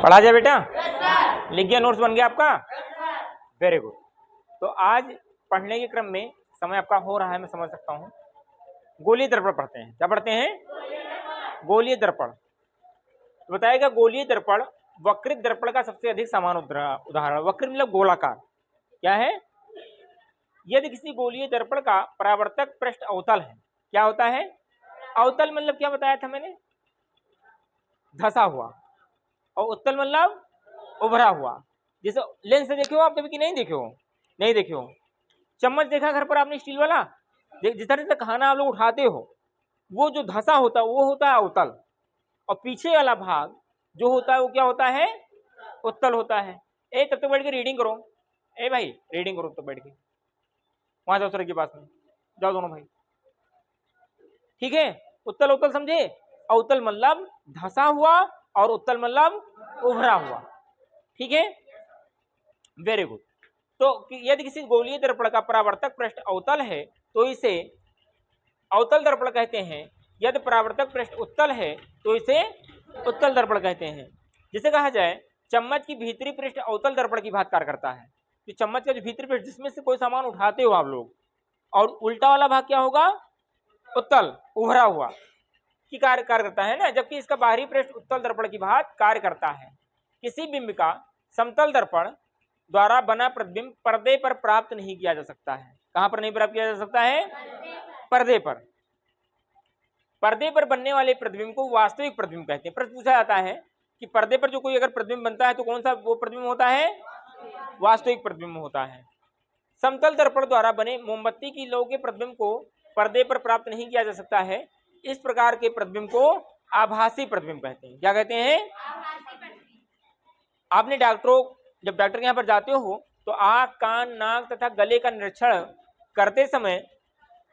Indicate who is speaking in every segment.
Speaker 1: पढ़ा जाए बेटा? लिख गया? नोट्स बन गया आपका? Very good. तो आज पढ़ने के क्रम में समय आपका हो रहा है, मैं समझ सकता हूँ। गोलीय दर्पण पढ़ते हैं। क्या पढ़ते हैं? गोलीय दर्पण। तो बताएगा गोलीय दर्पण वक्रित दर्पण का सबसे अधिक समान उदाहरण। वक्र मतलब गोलाकार। क्या है? यदि किसी गोलीय दर्पण का परावर्तक पृष्ठ अवतल है, क्या होता है? अवतल मतलब क्या बताया था मैंने? धसा हुआ। और उत्तल मतलब उभरा हुआ। जैसे लेंस से देखे हो आप कभी कि नहीं देखे हो? नहीं देखे हो। चम्मच देखा घर पर आपने स्टील वाला? जिस तरह से खाना आप लोग उठाते हो, वो जो धसा होता है वो होता है अवतल, और पीछे वाला भाग जो होता है वो क्या होता है? उत्तल होता है। तब तक बैठ के रीडिंग करो। भाई रीडिंग करो तो बैठ के, वहां जाओ सर के पास में जाओ दोनों भाई। ठीक है? उत्तल उत्तल समझे? अवतल मतलब धसा हुआ और उत्तल मतलब उभरा हुआ। ठीक है? Very good. तो यदि किसी गोलीय दर्पण का परावर्तक पृष्ठ अवतल है तो इसे अवतल दर्पण कहते हैं। यदि परावर्तक पृष्ठ उत्तल है तो इसे उत्तल दर्पण कहते हैं। जिसे कहा जाए चम्मच की भीतरी पृष्ठ अवतल दर्पण की भांति कार्य करता है। तो चम्मच का जो भीतरी पृष्ठ जिसमें से कोई सामान उठाते हो आप लोग, और उल्टा वाला भाग क्या होगा? उत्तल, उभरा हुआ की कार्य करता है ना, जबकि इसका बाहरी पृष्ठ उत्तल दर्पण की भांति कार्य करता है। किसी बिंब का समतल दर्पण द्वारा बना प्रतिबिंब पर्दे पर प्राप्त नहीं किया जा सकता है। कहां पर नहीं प्राप्त किया जा सकता है? पर्दे पर। पर्दे पर बनने वाले प्रतिबिंब को वास्तविक प्रतिबिंब कहते हैं। प्रश्न पूछा जाता है कि पर्दे पर जो कोई अगर प्रतिबिंब बनता है तो कौन सा वो प्रतिबिंब होता है? वास्तविक प्रतिबिंब होता है। समतल दर्पण द्वारा बने मोमबत्ती की लौ के प्रतिबिंब को पर्दे पर प्राप्त नहीं किया जा सकता है। इस प्रकार के प्रतिबिंब को आभासी प्रतिबिंब कहते हैं। क्या कहते हैं? आपने जब डॉक्टर के यहाँ पर जाते हो तो आँख, कान, नाक तथा गले का निरीक्षण करते समय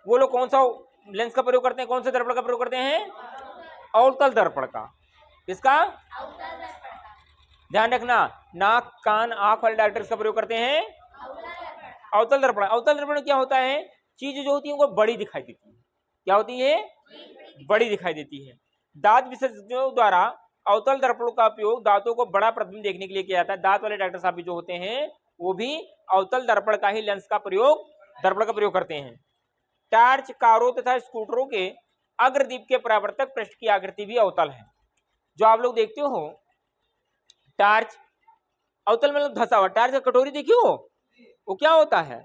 Speaker 1: वो लोग कौन सा लेंस का प्रयोग करते हैं? कौन से दर्पण का प्रयोग करते हैं? अवतल दर्पण का। किसका? ध्यान रखना, नाक, कान, आँख वाले डॉक्टर इसका प्रयोग करते हैं अवतल दर्पण। अवतल दर्पण क्या होता है? चीज जो होती है वो बड़ी दिखाई देती है। क्या होती है? बड़ी दिखाई देती है। दांत विशेषज्ञों द्वारा अवतल दर्पणों का उपयोग दांतों को बड़ा प्रतिबिंब देखने के लिए किया जाता है। दांत वाले डॉक्टर साहब भी जो होते हैं वो भी अवतल दर्पण का ही लेंस का प्रयोग, दर्पण का प्रयोग करते हैं। टार्च, कारों तथा स्कूटरों के अग्रदीप के परावर्तक पृष्ठ की आकृति भी अवतल है। जो आप लोग देखते हो टार्च अवतल मतलब धसा हुआ। टार्च का कटोरी देखी हो, वो क्या होता है?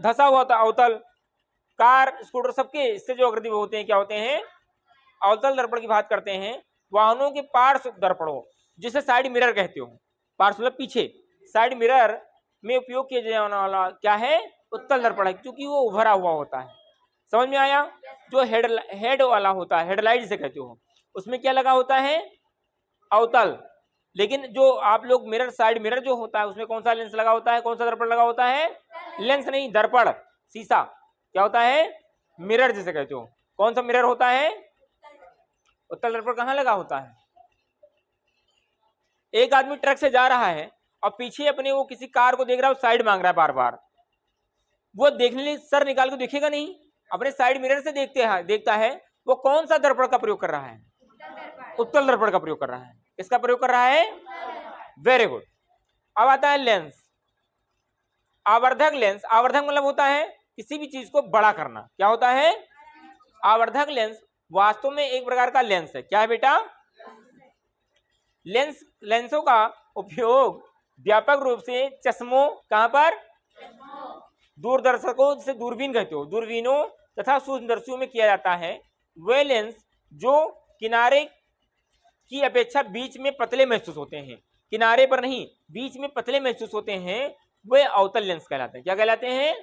Speaker 1: धसा हुआ होता है, अवतल। कार, स्कूटर सबके इससे जो अग्रदीप होते हैं क्या होते हैं? अवतल दर्पण की बात करते हैं। वाहनों के पार्श्व दर्पणों, जिसे साइड मिरर कहते हो, पार्श्व मतलब पीछे, साइड मिरर में उपयोग किया जाने वाला क्या है? उत्तल दर्पण है, क्योंकि वो उभरा हुआ होता है। समझ में आया? जो हेड वाला होता है, हेडलाइट जिसे कहते हो, उसमें क्या लगा होता है? अवतल। लेकिन जो आप लोग मिरर, साइड मिरर जो होता है उसमें कौन सा लेंस लगा होता है? कौन सा दर्पण लगा होता है? लेंस नहीं, दर्पण, शीशा। क्या होता है? मिरर जिसे कहते हो। कौन सा मिरर होता है? उत्तल दर्पण कहाँ लगा होता है? एक आदमी ट्रक से जा रहा है और पीछे अपने वो किसी कार को देख रहा है, साइड मांग रहा है बार बार। वो देखने लिए सर निकाल के देखेगा नहीं, अपने साइड मिरर से देखता है। वो कौन सा दर्पण का प्रयोग कर रहा है? उत्तल दर्पण का प्रयोग कर रहा है। इसका प्रयोग कर रहा है? Very good. अब आता है लेंस। आवर्धक लेंस। आवर्धक मतलब होता है किसी भी चीज को बड़ा करना। क्या होता है? आवर्धक लेंस वास्तव में एक प्रकार का लेंस है। क्या है बेटा? लेंसों का उपयोग व्यापक रूप से चश्मों, कहां पर? दूरदर्शकों, जिसे दूरबीन कहते हो, दूरबीनों तथा सूक्ष्मदर्शियों में किया जाता है। वे लेंस जो किनारे की अपेक्षा बीच में पतले महसूस होते हैं, किनारे पर नहीं, बीच में पतले महसूस होते हैं, वे अवतल लेंस कहलाते हैं। क्या कहलाते हैं?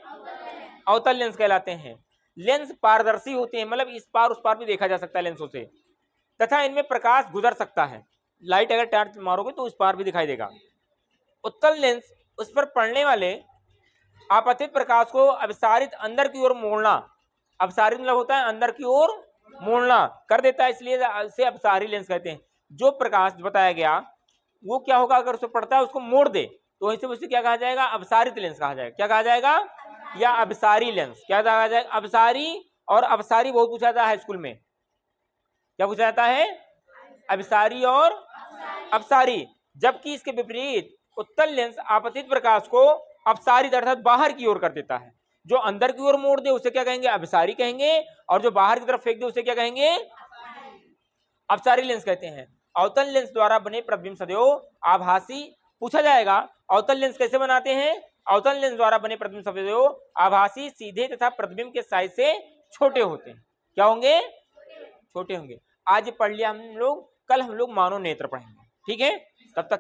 Speaker 1: अवतल लेंस कहलाते हैं। लेंस पारदर्शी होते हैं, मतलब इस पार उस पार भी देखा जा सकता है लेंसों से, तथा इनमें प्रकाश गुजर सकता है। लाइट अगर टॉर्च मारोगे तो उस पार भी दिखाई देगा। उत्तल लेंस उस पर पड़ने वाले आपतित प्रकाश को अपसारित अंदर की ओर मोड़ना, अपसारित मतलब होता है अंदर की ओर मोड़ना, कर देता है, इसलिए इसे अपसारी लेंस कहते हैं। जो प्रकाश बताया गया वो क्या होगा? अगर उस पर पड़ता है उसको मोड़ दे तो वहीं से उसे क्या कहा जाएगा? अपसारित लेंस कहा जाएगा। क्या कहा जाएगा? या अपसारी लेंस। क्या कहा जाएगा? अपसारी और अपसारी बहुत पूछा जाता है हाई स्कूल में। क्या पूछा जाता है? अपसारी और अपसारी। जबकि इसके विपरीत उत्तल लेंस आपतित प्रकाश को अपसारित अर्थात बाहर की ओर कर देता है। जो अंदर की ओर मोड़ दे उसे क्या कहेंगे? अभिसारी कहेंगे, और जो बाहर की तरफ फेंक दे उसे क्या कहेंगे? अपसारी लेंस कहते हैं। अवतल लेंस द्वारा बने प्रतिबिंब सदैव आभासी। पूछा जाएगा अवतल लेंस कैसे बनाते हैं? अवतल लेंस द्वारा बने प्रतिबिंब सदैव आभासी, सीधे तथा प्रतिबिंब के साइज से छोटे होते हैं। क्या होंगे? छोटे होंगे। आज पढ़ लिया हम लोग, कल हम लोग मानव नेत्र पढ़ेंगे। ठीक है, तब तक